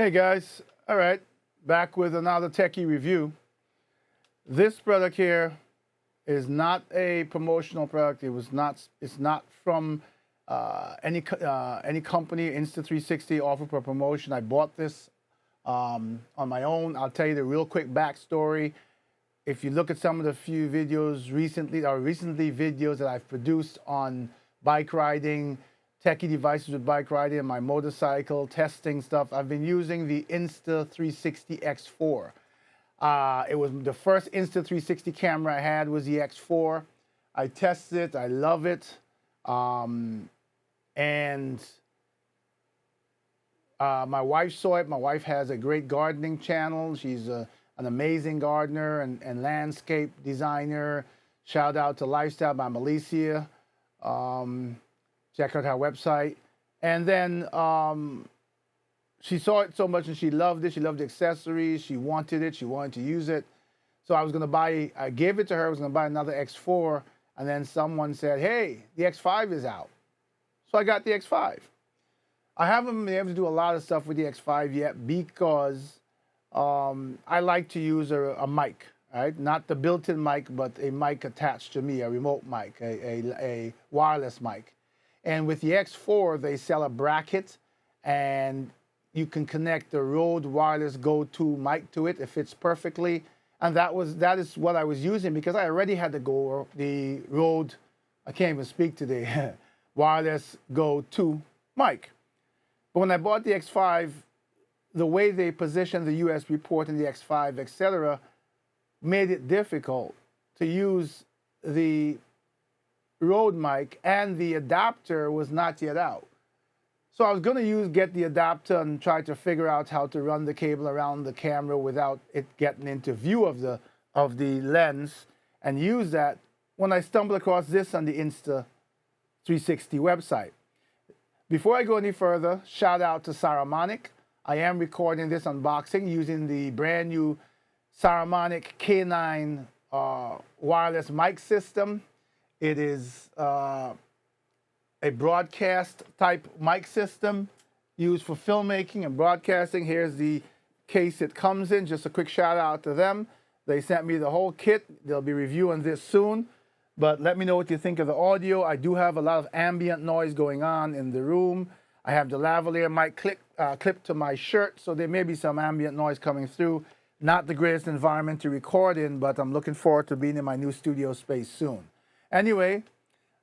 Hey guys, all right, back with another techie review. This product here is not a promotional product. It's not from any company. Insta360 offered for promotion. I bought this on my own. I'll tell you the real quick backstory. If you look at some of the few videos recently videos that I've produced on bike riding, techie devices with bike riding, and my motorcycle testing stuff, I've been using the Insta360 X4. It was the first Insta360 camera I had was the X4. I tested it, I love it, and my wife saw it. My wife has a great gardening channel. She's an amazing gardener and landscape designer. Shout out to Lifestyle by Melissa. Check out her website. And then she saw it so much and she loved it. She loved the accessories. She wanted it. She wanted to use it. So I gave it to her. I was going to buy another X4. And then someone said, hey, the X5 is out. So I got the X5. I haven't been able to do a lot of stuff with the X5 yet because I like to use a mic, right? Not the built-in mic, but a mic attached to me, a remote mic, a wireless mic. And with the X4, they sell a bracket, and you can connect the Rode Wireless Go 2 mic to it. It fits perfectly. And that is what I was using because I already had the Rode, I can't even speak today, Wireless Go 2 mic. But when I bought the X5, the way they positioned the USB port in the X5, etc., made it difficult to use the Rode mic, and the adapter was not yet out. So I was going to get the adapter and try to figure out how to run the cable around the camera without it getting into view of the lens and use that when I stumbled across this on the Insta360 website. Before I go any further, shout out to Saramonic. I am recording this unboxing using the brand new Saramonic K9 wireless mic system. It is a broadcast type mic system used for filmmaking and broadcasting. Here's the case it comes in. Just a quick shout out to them. They sent me the whole kit. They'll be reviewing this soon. But let me know what you think of the audio. I do have a lot of ambient noise going on in the room. I have the lavalier mic clipped to my shirt, so there may be some ambient noise coming through. Not the greatest environment to record in, but I'm looking forward to being in my new studio space soon. Anyway,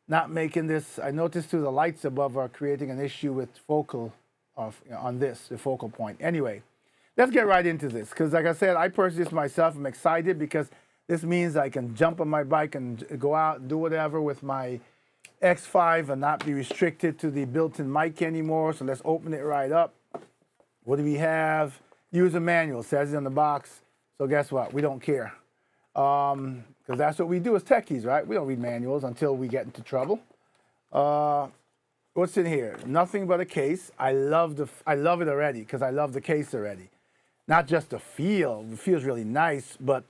not making this, I noticed too the lights above are creating an issue with on this, the focal point. Anyway, let's get right into this, because like I said, I purchased this myself. I'm excited because this means I can jump on my bike and go out and do whatever with my X5 and not be restricted to the built-in mic anymore. So let's open it right up. What do we have? User manual, says it on the box. So guess what? We don't care. Because that's what we do as techies, right? We don't read manuals until we get into trouble. What's in here? Nothing but a case. I love it already because I love the case already. Not just the feel. It feels really nice, but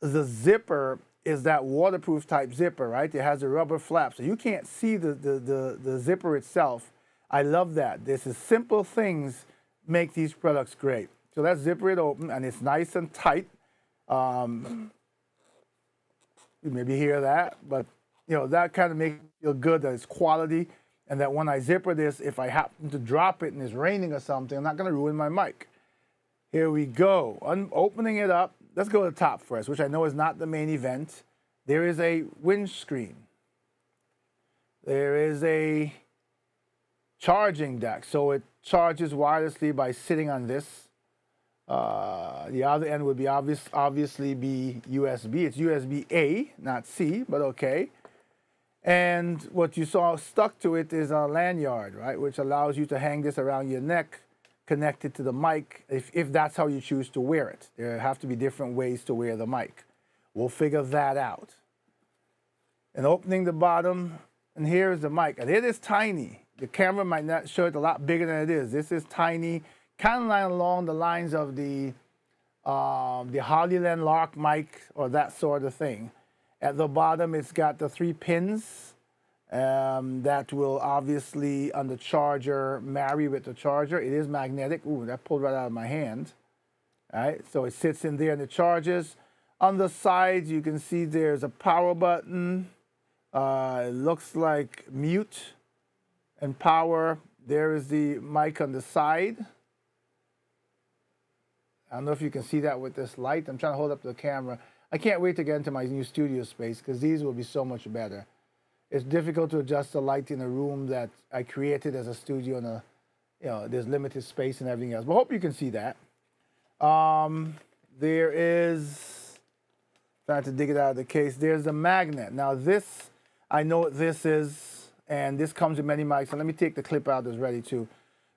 the zipper is that waterproof type zipper, right? It has a rubber flap, so you can't see the zipper itself. I love that. This is simple things make these products great. So let's zipper it open, and it's nice and tight. You maybe hear that, but you know that kind of makes me feel good that it's quality, and that when I zipper this, if I happen to drop it and it's raining or something, I'm not going to ruin my mic. Here we go. Opening it up. Let's go to the top first, which I know is not the main event. There is a windscreen. There is a charging deck, so it charges wirelessly by sitting on this. The other end would be obviously be USB. It's USB-A, not C, but okay. And what you saw stuck to it is a lanyard, right, which allows you to hang this around your neck, connected to the mic, if that's how you choose to wear it. There have to be different ways to wear the mic. We'll figure that out. And opening the bottom, and here's the mic. And it is tiny. The camera might not show it a lot bigger than it is. This is tiny, kind of along the lines of the Hollyland Lark mic or that sort of thing. At the bottom, it's got the 3 pins That will obviously, on the charger, marry with the charger. It is magnetic. Ooh, that pulled right out of my hand. All right, so it sits in there and it charges. On the sides, you can see there's a power button. It looks like mute and power. There is the mic on the side. I don't know if you can see that with this light. I'm trying to hold up the camera. I can't wait to get into my new studio space because these will be so much better. It's difficult to adjust the light in a room that I created as a studio, and there's limited space and everything else. But I hope you can see that. There is, trying to dig it out of the case, there's a magnet. Now this, I know what this is, and this comes with many mics. So let me take the clip out that's ready too.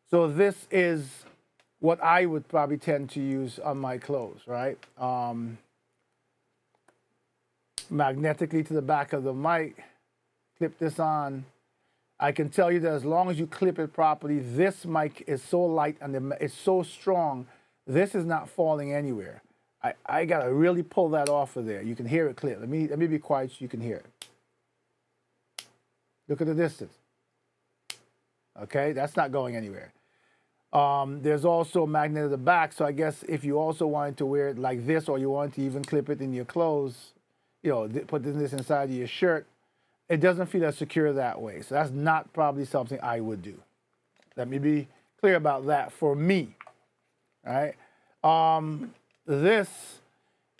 So this is what I would probably tend to use on my clothes, right? Magnetically to the back of the mic, clip this on. I can tell you that as long as you clip it properly, this mic is so light and it's so strong, this is not falling anywhere. I gotta really pull that off of there. You can hear it clear. Let me be quiet so you can hear it. Look at the distance. Okay, that's not going anywhere. There's also a magnet at the back, so I guess if you also wanted to wear it like this, or you want to even clip it in your clothes, put this inside of your shirt, it doesn't feel as secure that way. So that's not probably something I would do. Let me be clear about that for me. All right. This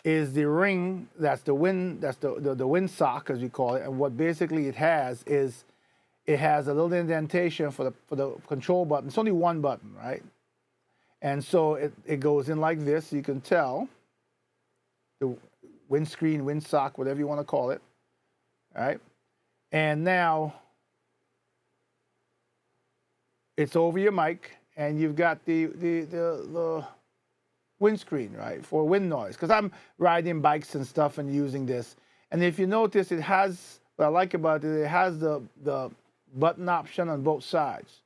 is the ring. That's the wind. That's the wind sock, as we call it. And what basically it has is, it has a little indentation for the control button. It's only one button, right? And so it goes in like this. You can tell the windscreen, wind sock, whatever you want to call it. All right. And now it's over your mic, and you've got the windscreen, right, for wind noise. Because I'm riding bikes and stuff and using this. And if you notice, it has, what I like about it, it has the button option on both sides.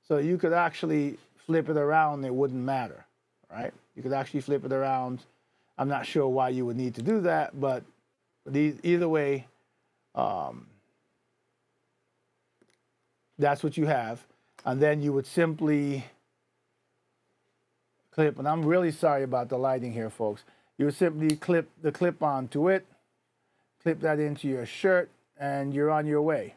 So you could actually flip it around, it wouldn't matter, right? You could actually flip it around. I'm not sure why you would need to do that, but either way, that's what you have. And then you would simply clip, and I'm really sorry about the lighting here, folks. You would simply clip the clip onto it, clip that into your shirt, and you're on your way,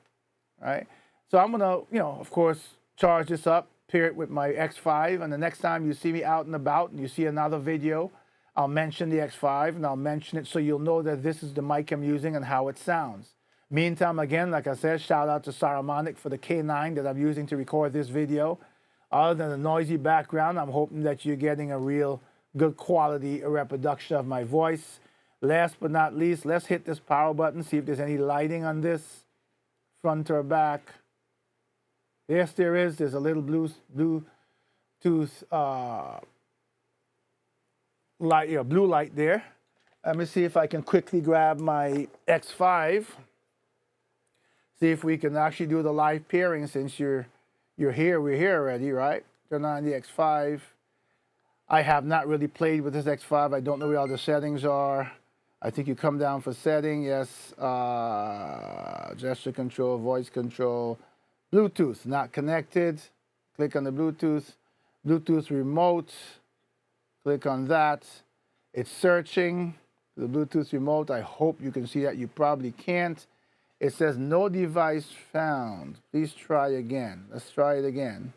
right? So I'm gonna, of course, charge this up, pair it with my X5, and the next time you see me out and about and you see another video, I'll mention the X5, and I'll mention it so you'll know that this is the mic I'm using and how it sounds. Meantime, again, like I said, shout out to Saramonic for the K9 that I'm using to record this video. Other than the noisy background, I'm hoping that you're getting a real good quality reproduction of my voice. Last but not least, let's hit this power button, see if there's any lighting on this, front or back. Yes, there is. There's a little Bluetooth light, blue light there. Let me see if I can quickly grab my X5. See if we can actually do the live pairing since you're here. We're here already, right? Turn on the X5. I have not really played with this X5. I don't know where all the settings are. I think you come down for setting, yes. Gesture control, voice control, Bluetooth, not connected. Click on the Bluetooth. Bluetooth remote. Click on that. It's searching the Bluetooth remote. I hope you can see that. You probably can't. It says no device found. Please try again. Let's try it again.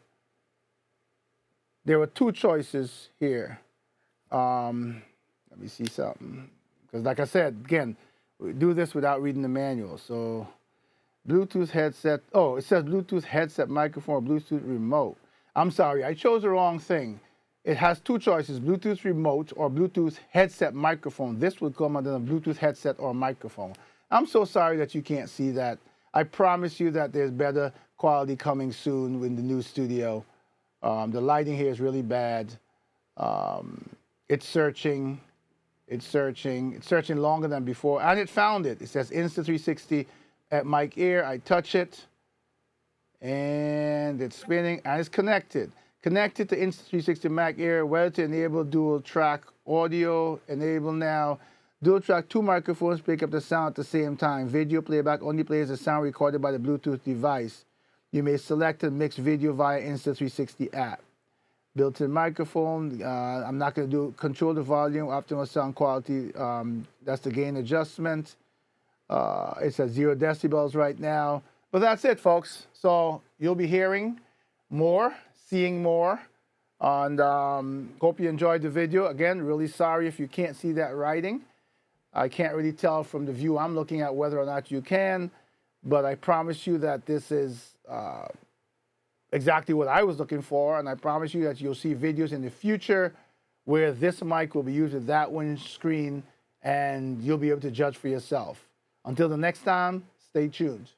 There were two choices here. Let me see something. Because like I said, again, we do this without reading the manual. So Bluetooth headset. Oh, it says Bluetooth headset microphone or Bluetooth remote. I'm sorry, I chose the wrong thing. It has two choices, Bluetooth remote or Bluetooth headset microphone. This would come under the Bluetooth headset or microphone. I'm so sorry that you can't see that. I promise you that there's better quality coming soon in the new studio. The lighting here is really bad. It's searching longer than before, and it found it. It says Insta360 Mic Air. I touch it, and it's spinning, and it's connected. Connected to Insta360 Mic Air, whether to enable dual track audio, enable now Dual track, 2 microphones pick up the sound at the same time. Video playback only plays the sound recorded by the Bluetooth device. You may select and mix video via Insta360 app. Built-in microphone. I'm not going to control the volume, optimal sound quality. That's the gain adjustment. It's at 0 decibels right now. But that's it, folks. So you'll be hearing more, seeing more. And hope you enjoyed the video. Again, really sorry if you can't see that writing. I can't really tell from the view I'm looking at whether or not you can. But I promise you that this is exactly what I was looking for, and I promise you that you'll see videos in the future where this mic will be used with that windscreen, and you'll be able to judge for yourself. Until the next time, stay tuned.